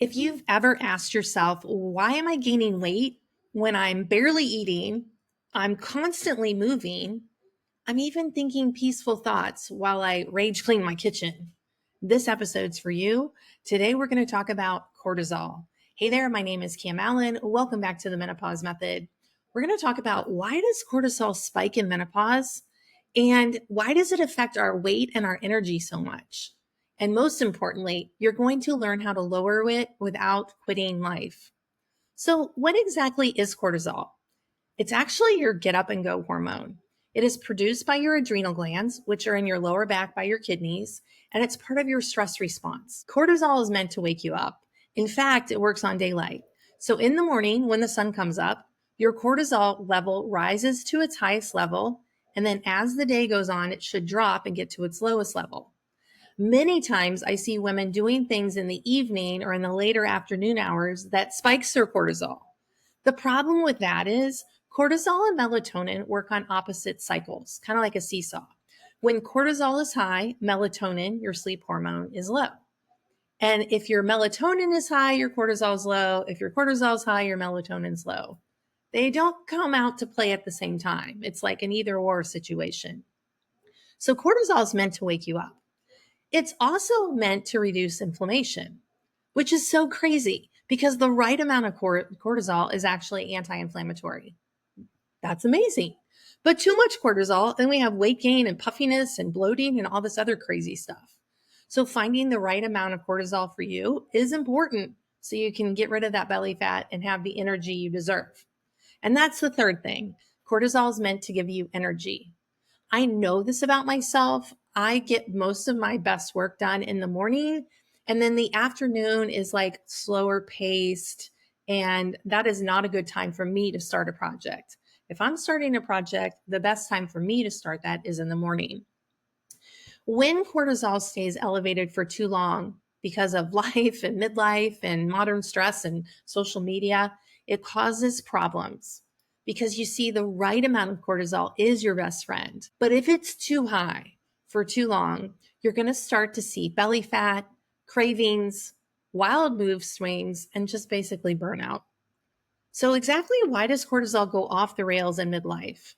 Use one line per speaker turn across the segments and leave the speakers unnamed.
If you've ever asked yourself, why am I gaining weight when I'm barely eating, I'm constantly moving, I'm even thinking peaceful thoughts while I rage clean my kitchen? This episode's for you. Today, we're going to talk about cortisol. Hey there, my name is Cam Allen. Welcome back to the Menopause Method. We're going to talk about why does cortisol spike in menopause and why does it affect our weight and our energy so much? And most importantly, you're going to learn how to lower it without quitting life. So, what exactly is cortisol? It's actually your get up and go hormone. It is produced by your adrenal glands, which are in your lower back by your kidneys, and it's part of your stress response. Cortisol is meant to wake you up. In fact, it works on daylight. So, in the morning, when the sun comes up, your cortisol level rises to its highest level. And then as the day goes on, it should drop and get to its lowest level. Many times I see women doing things in the evening or in the later afternoon hours that spikes their cortisol. The problem with that is cortisol and melatonin work on opposite cycles, kind of like a seesaw. When cortisol is high, melatonin, your sleep hormone, is low. And if your melatonin is high, your cortisol is low. If your cortisol is high, your melatonin's low. They don't come out to play at the same time. It's like an either or situation. So cortisol is meant to wake you up. It's also meant to reduce inflammation, which is so crazy because the right amount of cortisol is actually anti-inflammatory. That's amazing. But too much cortisol, then we have weight gain and puffiness and bloating and all this other crazy stuff. So finding the right amount of cortisol for you is important so you can get rid of that belly fat and have the energy you deserve. And that's the third thing. Cortisol is meant to give you energy. I know this about myself. I get most of my best work done in the morning, and then the afternoon is like slower paced, and that is not a good time for me to start a project. If I'm starting a project, the best time for me to start that is in the morning. When cortisol stays elevated for too long because of life and midlife and modern stress and social media, it causes problems because you see the right amount of cortisol is your best friend. But if it's too high for too long, you're going to start to see belly fat, cravings, wild mood swings, and just basically burnout. So exactly why does cortisol go off the rails in midlife?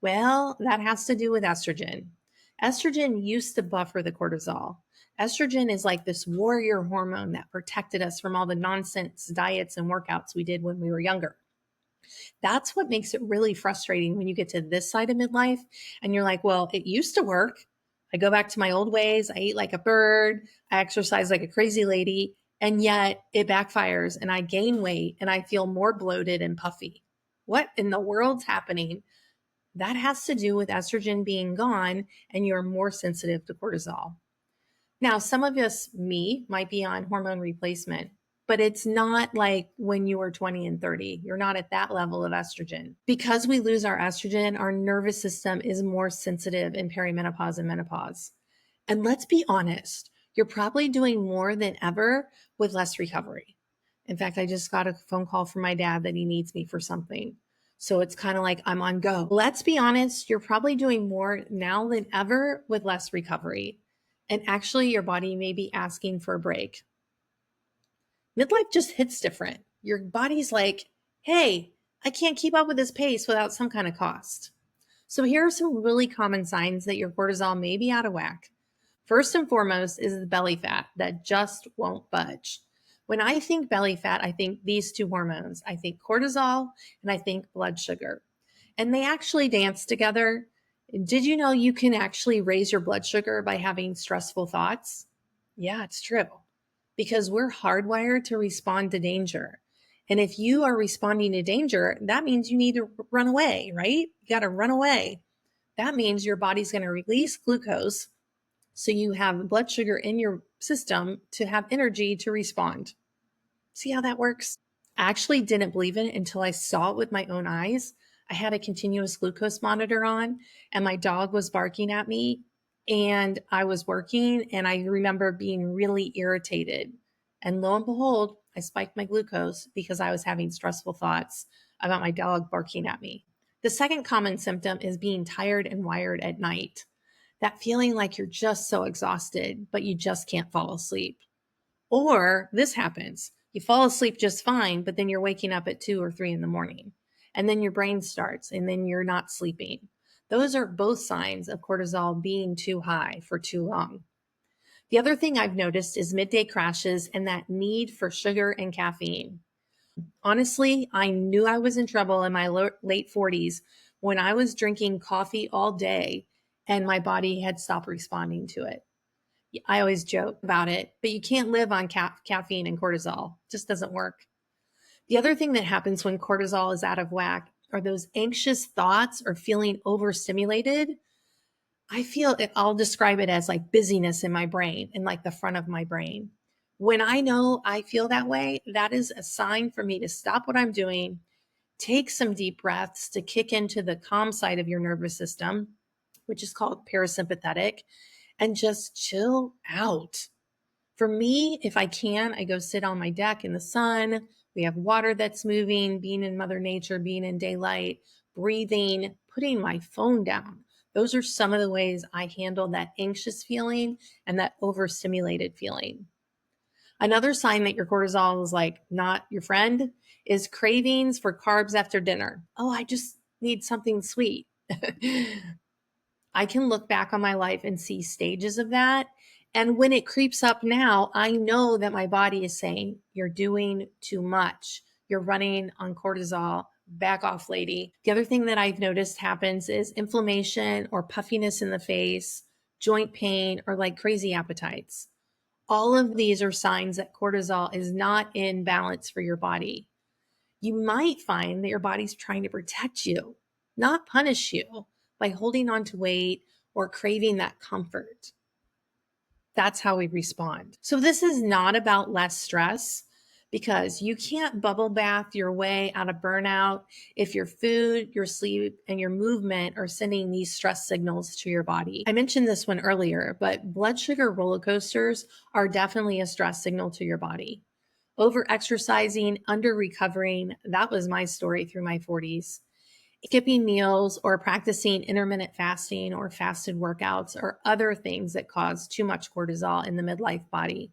Well, that has to do with estrogen. Estrogen used to buffer the cortisol. Estrogen is like this warrior hormone that protected us from all the nonsense diets and workouts we did when we were younger. That's what makes it really frustrating when you get to this side of midlife and you're like, well, it used to work. I go back to my old ways. I eat like a bird. I exercise like a crazy lady. And yet it backfires and I gain weight and I feel more bloated and puffy. What in the world's happening? That has to do with estrogen being gone and you're more sensitive to cortisol. Now, some of us, me, might be on hormone replacement, but it's not like when you were 20 and 30. You're not at that level of estrogen. Because we lose our estrogen, our nervous system is more sensitive in perimenopause and menopause. And let's be honest, you're probably doing more than ever with less recovery. In fact, I just got a phone call from my dad that he needs me for something. So it's kind of like I'm on go. Let's be honest, you're probably doing more now than ever with less recovery. And actually, your body may be asking for a break. Midlife just hits different. Your body's like, hey, I can't keep up with this pace without some kind of cost. So here are some really common signs that your cortisol may be out of whack. First and foremost is the belly fat that just won't budge. When I think belly fat, I think these two hormones. I think cortisol and I think blood sugar. And they actually dance together. Did you know you can actually raise your blood sugar by having stressful thoughts? Yeah, it's true. Because we're hardwired to respond to danger. And if you are responding to danger, that means you need to run away, right? You got to run away. That means your body's going to release glucose so you have blood sugar in your system to have energy to respond. See how that works? I actually didn't believe it until I saw it with my own eyes. I had a continuous glucose monitor on and my dog was barking at me and I was working and I remember being really irritated. And lo and behold, I spiked my glucose because I was having stressful thoughts about my dog barking at me. The second common symptom is being tired and wired at night. That feeling like you're just so exhausted, but you just can't fall asleep. Or this happens You fall asleep just fine, but then you're waking up at 2 or 3 in the morning. And then your brain starts, and then you're not sleeping. Those are both signs of cortisol being too high for too long. The other thing I've noticed is midday crashes and that need for sugar and caffeine. Honestly, I knew I was in trouble in my late 40s when I was drinking coffee all day and my body had stopped responding to it. I always joke about it, but you can't live on caffeine and cortisol. It just doesn't work. The other thing that happens when cortisol is out of whack are those anxious thoughts or feeling overstimulated. I feel it, I'll describe it as like busyness in my brain and like the front of my brain. When I know I feel that way, that is a sign for me to stop what I'm doing, take some deep breaths to kick into the calm side of your nervous system, which is called parasympathetic, and just chill out. For me, if I can, I go sit on my deck in the sun. We have water that's moving, being in Mother Nature, being in daylight, breathing, putting my phone down. Those are some of the ways I handle that anxious feeling and that overstimulated feeling. Another sign that your cortisol is like not your friend is cravings for carbs after dinner. Oh, I just need something sweet. I can look back on my life and see stages of that. And when it creeps up now, I know that my body is saying, you're doing too much. You're running on cortisol. Back off, lady. The other thing that I've noticed happens is inflammation or puffiness in the face, joint pain, or like crazy appetites. All of these are signs that cortisol is not in balance for your body. You might find that your body's trying to protect you, not punish you by holding on to weight or craving that comfort. That's how we respond. So, this is not about less stress because you can't bubble bath your way out of burnout if your food, your sleep, and your movement are sending these stress signals to your body. I mentioned this one earlier, but blood sugar roller coasters are definitely a stress signal to your body. Over exercising, under recovering, that was my story through my 40s. Skipping meals or practicing intermittent fasting or fasted workouts are other things that cause too much cortisol in the midlife body.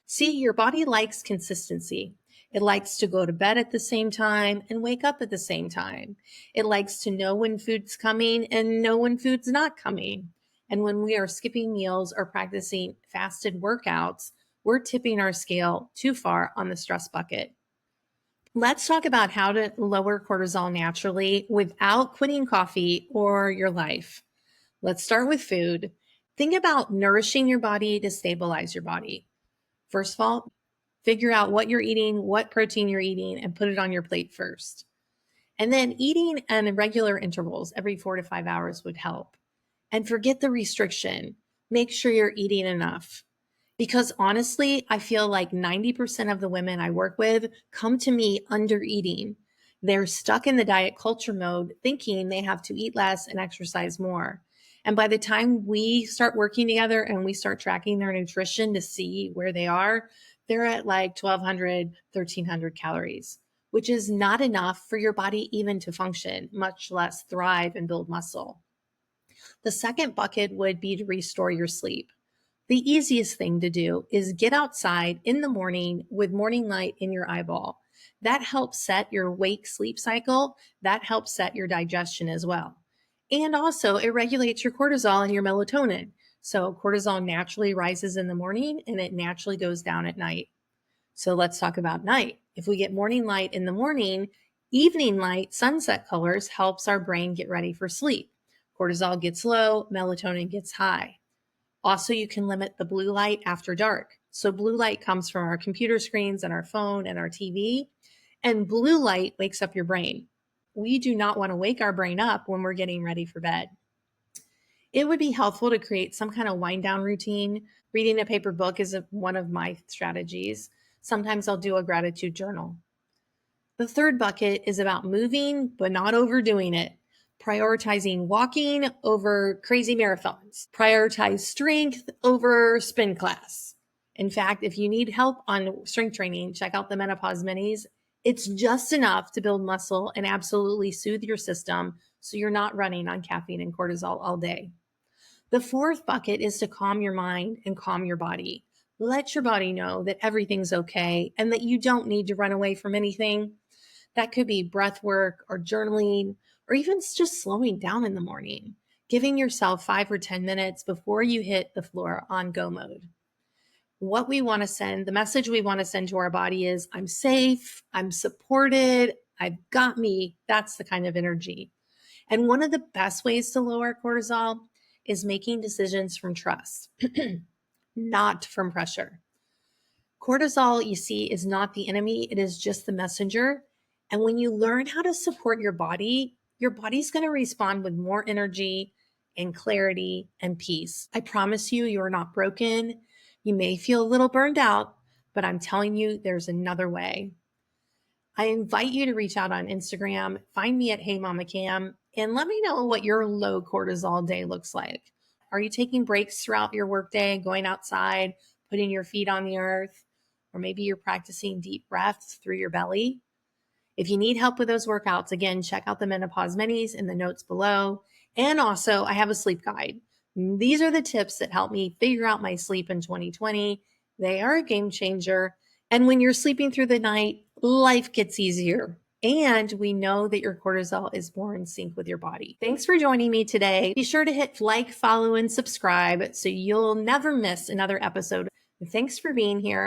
See, your body likes consistency. It likes to go to bed at the same time and wake up at the same time. It likes to know when food's coming and know when food's not coming. And when we are skipping meals or practicing fasted workouts, we're tipping our scale too far on the stress bucket. Let's talk about how to lower cortisol naturally without quitting coffee or your life. Let's start with food. Think about nourishing your body to stabilize your body. First of all, figure out what you're eating, what protein you're eating, and put it on your plate first. And then eating in regular intervals every 4 to 5 hours would help. And forget the restriction. Make sure you're eating enough. Because honestly, I feel like 90% of the women I work with come to me under eating. They're stuck in the diet culture mode, thinking they have to eat less and exercise more. And by the time we start working together and we start tracking their nutrition to see where they are, they're at like 1,200, 1,300 calories, which is not enough for your body even to function, much less thrive and build muscle. The second bucket would be to restore your sleep. The easiest thing to do is get outside in the morning with morning light in your eyeball. That helps set your wake sleep cycle. That helps set your digestion as well. And also, it regulates your cortisol and your melatonin. So, cortisol naturally rises in the morning and it naturally goes down at night. So, let's talk about night. If we get morning light in the morning, evening light, sunset colors helps our brain get ready for sleep. Cortisol gets low, melatonin gets high. Also, you can limit the blue light after dark. So, blue light comes from our computer screens and our phone and our TV, and blue light wakes up your brain. We do not want to wake our brain up when we're getting ready for bed. It would be helpful to create some kind of wind down routine. Reading a paper book is one of my strategies. Sometimes I'll do a gratitude journal. The third bucket is about moving, but not overdoing it. Prioritizing walking over crazy marathons. Prioritize strength over spin class. In fact, if you need help on strength training, check out the Menopause Minis. It's just enough to build muscle and absolutely soothe your system so you're not running on caffeine and cortisol all day. The fourth bucket is to calm your mind and calm your body. Let your body know that everything's okay and that you don't need to run away from anything. That could be breath work or journaling, or even just slowing down in the morning, giving yourself 5 or 10 minutes before you hit the floor on go mode. What we want to send, the message we want to send to our body is, I'm safe, I'm supported, I've got me. That's the kind of energy. And one of the best ways to lower cortisol is making decisions from trust, not from pressure. Cortisol, you see, is not the enemy, it is just the messenger. And when you learn how to support your body's going to respond with more energy and clarity and peace. I promise you, you're not broken. You may feel a little burned out, but I'm telling you, there's another way. I invite you to reach out on Instagram, find me at Hey Mama Cam, and let me know what your low cortisol day looks like. Are you taking breaks throughout your workday, going outside, putting your feet on the earth? Or maybe you're practicing deep breaths through your belly. If you need help with those workouts, again, check out the Menopause Minis in the notes below. And also, I have a sleep guide. These are the tips that help me figure out my sleep in 2020. They are a game changer. And when you're sleeping through the night, life gets easier. And we know that your cortisol is more in sync with your body. Thanks for joining me today. Be sure to hit like, follow, and subscribe so you'll never miss another episode. Thanks for being here.